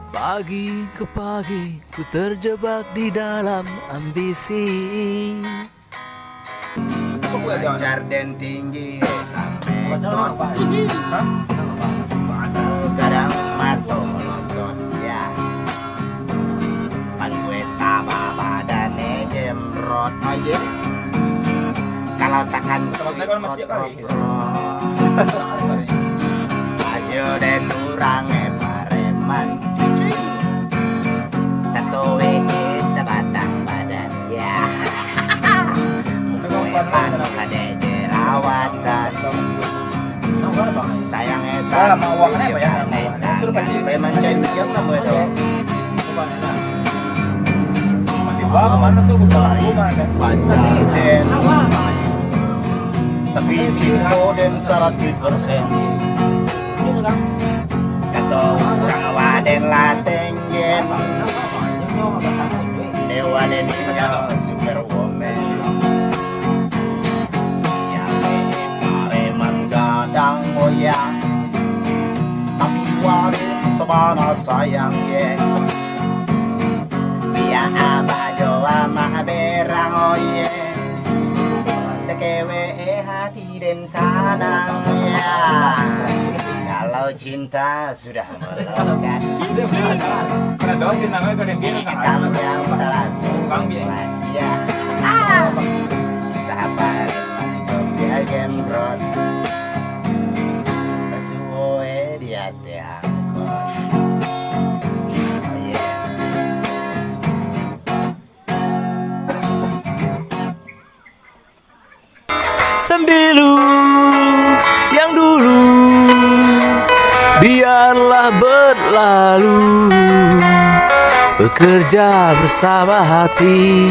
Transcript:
Pagi ke pagi ku terjebak di dalam ambisi. Lancar dan tinggi sampai kadang mato nonton ya pan gue tambah badannya jemrot aja kalau takkan ayo dan urangnya pareman tatowe sebatang badan ya Eman ada jerawatan sayang etan preman janjian nama itu Panciden tapi cinta dan 100% kata orang waden latenggen dewa dan dia superwoman kadang goyang tapi waris sabana sayang ye biar abah doa mah berang oh ye dekewe hati dan sanang ya kalau cinta sudah melekat kamu yang telah sungguh ya sahabat dia gembrot Sembilu yang dulu biarlah berlalu, bekerja bersama hati.